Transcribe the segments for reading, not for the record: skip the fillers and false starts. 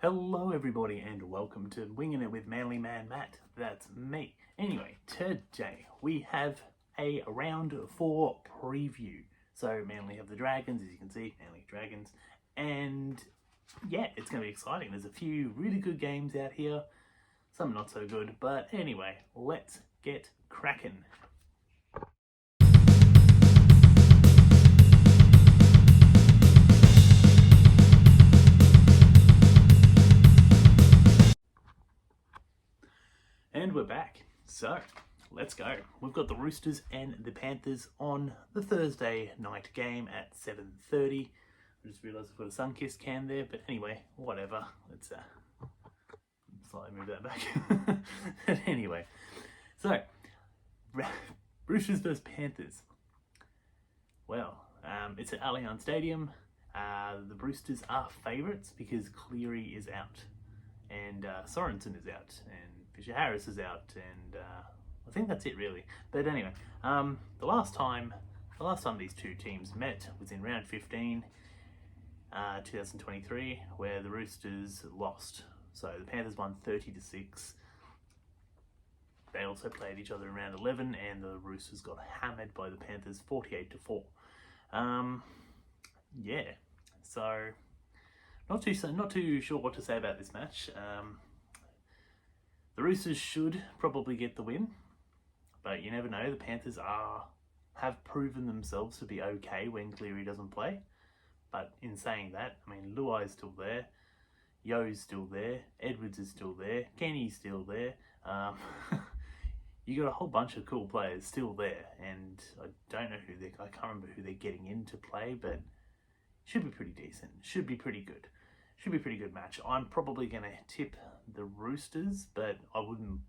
Hello everybody and welcome to Winging It with Manly Man Matt. That's me. Anyway, today we have a round 4 preview. So Manly have the Dragons, as you can see, Manly Dragons. And yeah, it's going to be exciting. There's a few really good games out here, some not so good. But anyway, let's get cracking. And we're back. So, let's go. We've got the Roosters and the Panthers on the Thursday night game at 7:30. I just realised I've got a sun-kissed can there, but anyway, whatever. Let's slightly move that back. But anyway, so Roosters versus Panthers. Well, it's at Allianz Stadium. The Roosters are favourites because Cleary is out and Sorensen is out and Fisher Harris is out, and I think that's it really. But anyway, the last time these two teams met was in round 15, 2023, where the Roosters lost. So the Panthers won 30-6. They also played each other in round 11, and the Roosters got hammered by the Panthers 48-4. Yeah, so not too sure what to say about this match. The Roosters should probably get the win, but you never know. The Panthers have proven themselves to be okay when Cleary doesn't play. But in saying that, I mean, Luai's still there, Yo's still there, Edwards is still there, Kenny's still there. You got a whole bunch of cool players still there, and I don't know I can't remember who they're getting in to play, but should be pretty decent. Should be pretty good. Should be a pretty good match. I'm probably going to tip the Roosters, but I wouldn't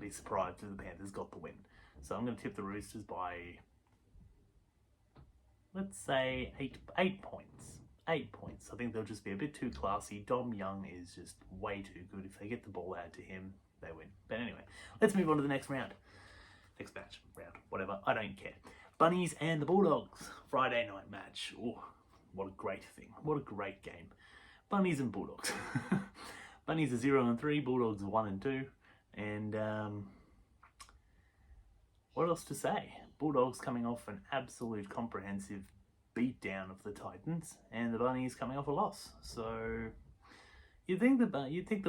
be surprised if the Panthers got the win. So I'm going to tip the Roosters by, let's say, 8 points. 8 points. I think they'll just be a bit too classy. Dom Young is just way too good. If they get the ball out to him, they win. But anyway, let's move on to the next round. Next match, round, whatever. I don't care. Bunnies and the Bulldogs. Friday night match. Oh, what a great thing. What a great game. Bunnies and Bulldogs. Bunnies are 0-3, Bulldogs 1-2, and what else to say? Bulldogs coming off an absolute comprehensive beatdown of the Titans, and the Bunnies coming off a loss. So you'd think the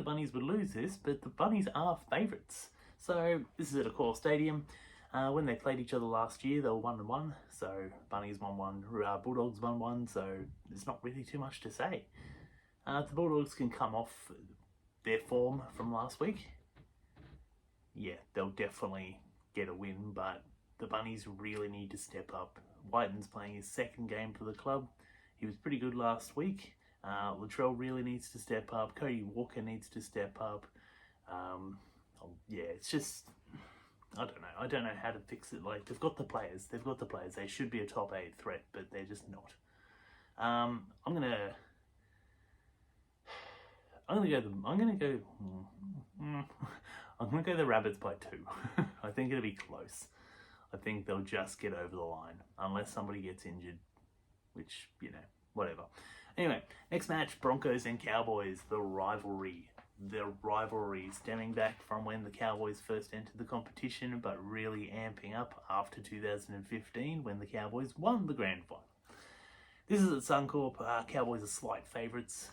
Bunnies would lose this, but the Bunnies are favourites. So this is at Accor Stadium. When they played each other last year, they were 1-1. So Bunnies 1-1, Bulldogs 1-1. So there's not really too much to say. The Bulldogs can come off their form from last week. Yeah, they'll definitely get a win, but the Bunnies really need to step up. Whiten's playing his second game for the club. He was pretty good last week. Latrell really needs to step up. Cody Walker needs to step up. Yeah, it's just, I don't know how to fix it. Like, they've got the players. They should be a top 8 threat, but they're just not. I'm gonna go the Rabbits by 2. I think it'll be close. I think they'll just get over the line, unless somebody gets injured, which, whatever. Anyway, next match, Broncos and Cowboys, the rivalry stemming back from when the Cowboys first entered the competition, but really amping up after 2015 when the Cowboys won the grand final. This is at Suncorp. Cowboys are slight favourites.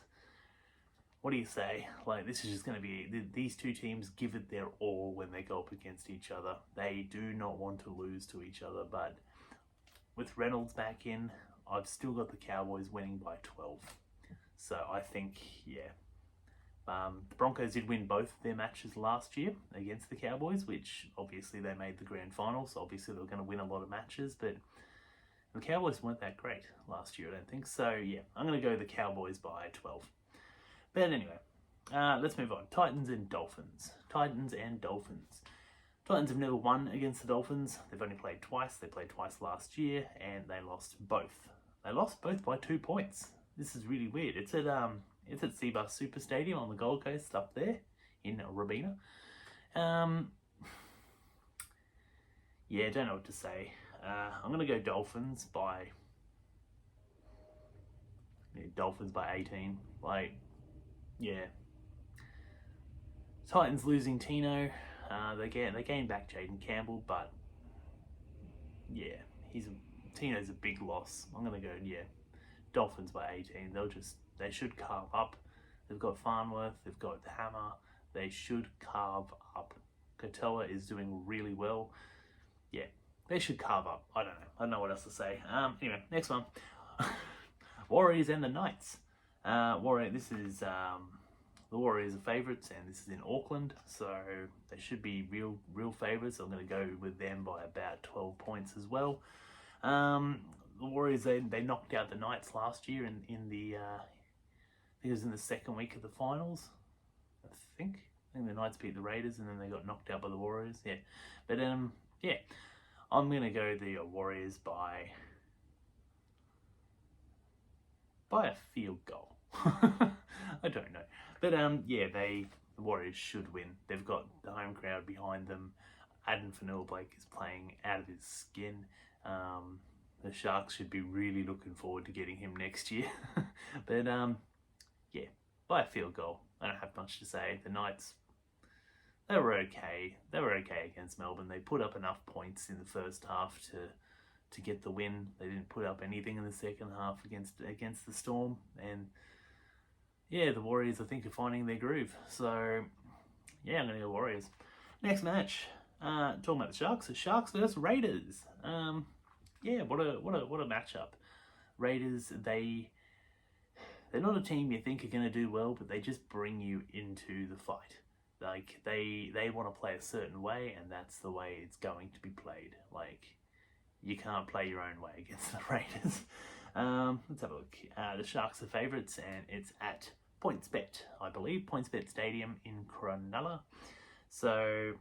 What do you say? Like, this is just going to be, these two teams give it their all when they go up against each other. They do not want to lose to each other, but with Reynolds back in, I've still got the Cowboys winning by 12. So I think, yeah. The Broncos did win both their matches last year against the Cowboys, which obviously they made the grand final, so obviously they were going to win a lot of matches, but the Cowboys weren't that great last year, I don't think. So yeah, I'm going to go the Cowboys by 12. But anyway, let's move on. Titans and Dolphins. Titans have never won against the Dolphins. They've only played twice. They played twice last year, and they lost both. They lost both by 2 points. This is really weird. It's at Cbus Super Stadium on the Gold Coast up there in Robina. Yeah, don't know what to say. I'm going to go Dolphins by 18. Like, yeah. Titans losing Tino. They gained back Jaden Campbell, but yeah, Tino's a big loss. I'm gonna go Dolphins by 18. They should carve up. They've got Farnworth. They've got Hammer. They should carve up. Katoa is doing really well. Yeah, they should carve up. I don't know what else to say. Anyway, next one. Warriors and the Knights. This is the Warriors are favourites, and this is in Auckland, so they should be real favourites. I'm going to go with them by about 12 points as well. The Warriors, they knocked out the Knights last year in the I think it was in the second week of the finals. I think the Knights beat the Raiders, and then they got knocked out by the Warriors. Yeah, but yeah, I'm going to go the Warriors by a field goal. I don't know. But the Warriors should win. They've got the home crowd behind them. Addin Fonua-Blake is playing out of his skin. The Sharks should be really looking forward to getting him next year. But yeah, by a field goal. I don't have much to say. The Knights, they were okay. They were okay against Melbourne. They put up enough points in the first half to get the win. They didn't put up anything in the second half against the Storm, and yeah, the Warriors I think are finding their groove. So yeah, I'm gonna go Warriors. Next match, talking about the Sharks. The Sharks versus Raiders. Yeah, what a matchup. Raiders, they're not a team you think are gonna do well, but they just bring you into the fight. Like they want to play a certain way, and that's the way it's going to be played. Like, you can't play your own way against the Raiders. Let's have a look. The Sharks are favourites, and it's at PointsBet, I believe. PointsBet Stadium in Cronulla. So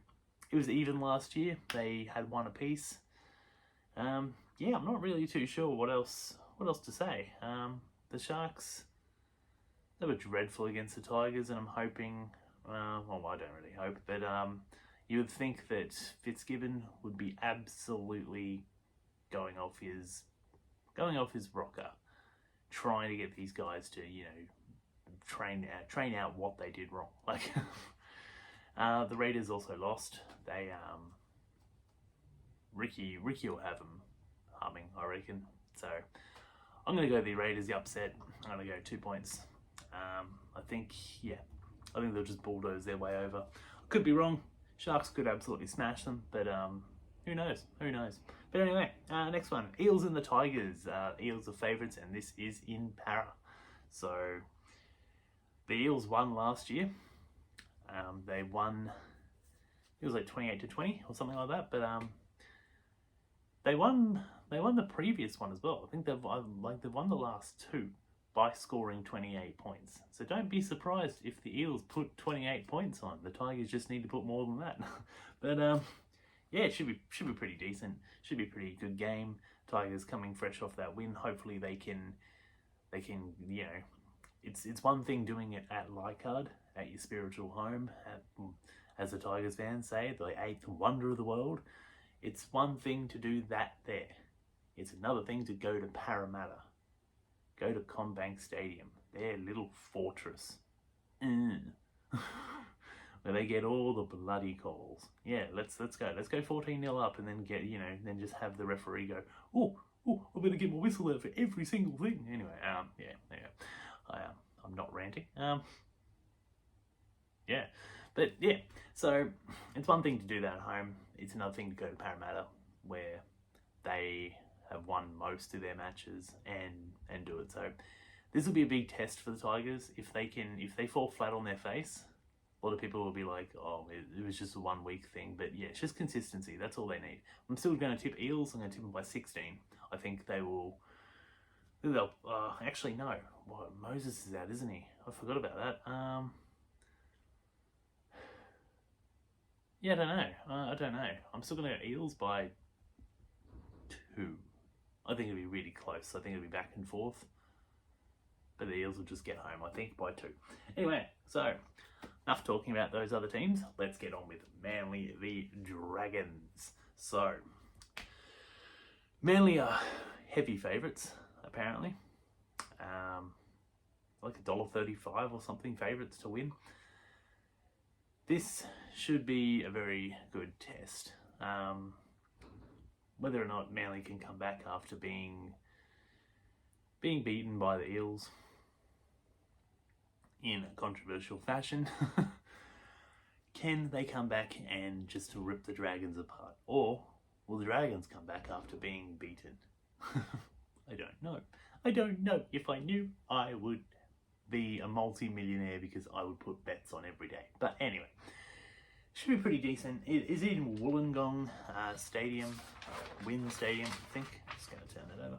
it was even last year. They had one apiece. Yeah, I'm not really too sure what else to say. The Sharks, they were dreadful against the Tigers, and I'm hoping. Well, I don't really hope, but you would think that Fitzgibbon would be absolutely going off his rocker, trying to get these guys to train out what they did wrong. Like the Raiders also lost. They Ricky will have them humming, I reckon. So I'm gonna go the Raiders, the upset. I'm gonna go 2 points. I think they'll just bulldoze their way over. Could be wrong. Sharks could absolutely smash them, but who knows? But anyway, next one. Eels and the Tigers. Eels are favourites, and this is in Para. So the Eels won last year. They won, it was like 28-20 or something like that, but they won the previous one as well. I think they've won the last two by scoring 28 points. So don't be surprised if the Eels put 28 points on. The Tigers just need to put more than that. But yeah, it should be pretty decent. Should be a pretty good game. Tigers coming fresh off that win. Hopefully they can it's one thing doing it at Leichhardt, at your spiritual home, as the Tigers fans say, the eighth wonder of the world. It's one thing to do that there. It's another thing to go to Parramatta. Go to CommBank Stadium, their little fortress, where they get all the bloody calls. Yeah, let's go. Let's go 14-0 up, and then then just have the referee go, oh, I better get my whistle out for every single thing. Anyway, I'm not ranting. Yeah, but yeah. So it's one thing to do that at home. It's another thing to go to Parramatta, where they have won most of their matches and do it. So this will be a big test for the Tigers. If they fall flat on their face, a lot of people will be like, oh, it was just a 1 week thing. But yeah, it's just consistency. That's all they need. I'm still going to tip Eels. I'm going to tip them by 16. I think they'll actually no. What, Moses is out, isn't he? I forgot about that. Yeah, I don't know. I don't know. I'm still going to go Eels by 2. I think it'll be really close. I think it'll be back and forth. But the Eels will just get home, I think, by 2. Anyway, so enough talking about those other teams. Let's get on with Manly v Dragons. So, Manly are heavy favourites, apparently. like $1.35 or something favourites to win. This should be a very good test. Whether or not Manly can come back after being beaten by the Eels in a controversial fashion. Can they come back and just rip the Dragons apart? Or will the Dragons come back after being beaten? I don't know. I don't know. If I knew, I would be a multi-millionaire because I would put bets on every day. But anyway, should be pretty decent. It is in Wollongong Stadium, WIN Stadium, I think. Just going to turn that over.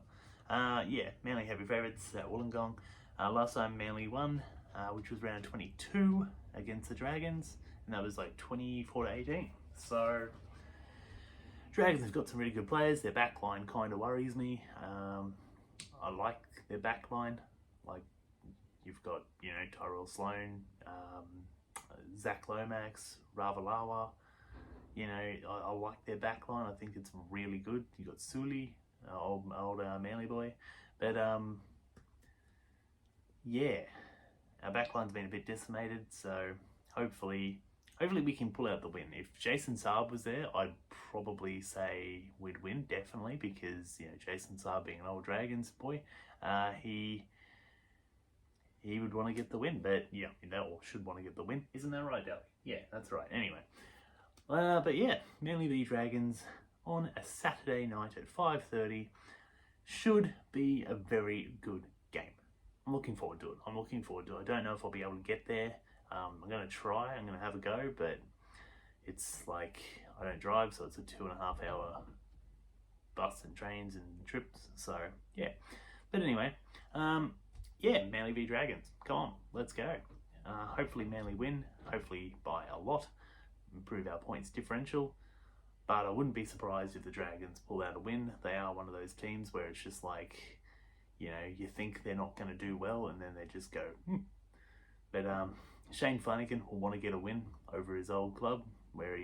Yeah, Manly heavy favourites at Wollongong. Last time Manly won, which was round 22 against the Dragons, and that was like 24-18. So Dragons have got some really good players. Their back line kind of worries me. I like their back line. Like, you've got, you know, Tyrell Sloan, Zach Lomax, Ravalawa. You know, I like their back line. I think it's really good. You got Suli, old Manly boy. But yeah, our backline's been a bit decimated, so hopefully we can pull out the win. If Jason Saab was there, I'd probably say we'd win, definitely, because, you know, Jason Saab being an old Dragons boy, he would want to get the win. But yeah, they all should want to get the win. Isn't that right, Dally? Yeah, that's right. Anyway, but yeah, Manly v Dragons on a Saturday night at 5:30 should be a very good game. I'm looking forward to it. I don't know if I'll be able to get there. I'm going to try. I'm going to have a go, but it's like, I don't drive, so it's a 2.5 hour bus and trains and trips. So yeah, but anyway, yeah, Manly v Dragons. Come on, let's go. Hopefully Manly win. Hopefully by a lot. Improve our points differential. But I wouldn't be surprised if the Dragons pull out a win. They are one of those teams where it's just like, you know, you think they're not going to do well, and then they just go, But Shane Flanagan will want to get a win over his old club, where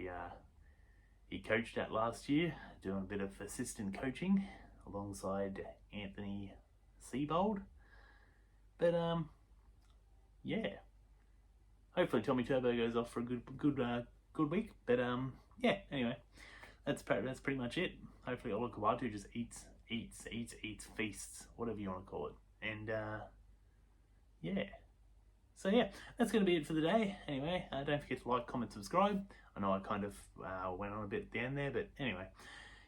he coached at last year, doing a bit of assistant coaching alongside Anthony Seibold. But yeah, hopefully Tommy Turbo goes off for a good week. But yeah, anyway, that's pretty much it. Hopefully Olakau'atu just eats, feasts, whatever you want to call it. And yeah. So yeah, that's going to be it for the day. Anyway, don't forget to like, comment, subscribe. I know I kind of went on a bit down there, but anyway.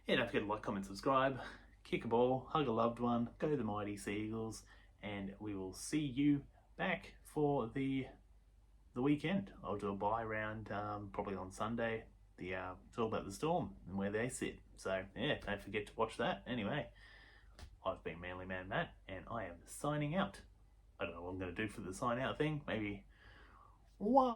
Yeah, don't forget to like, comment, subscribe. Kick a ball, hug a loved one, go the mighty Sea Eagles, and we will see you back for the weekend. I'll do a bye round probably on Sunday. It's all about the Storm and where they sit. So yeah, don't forget to watch that. Anyway, I've been Manly Man Matt, and I am signing out. I don't know what I'm going to do for the sign out thing. Maybe one.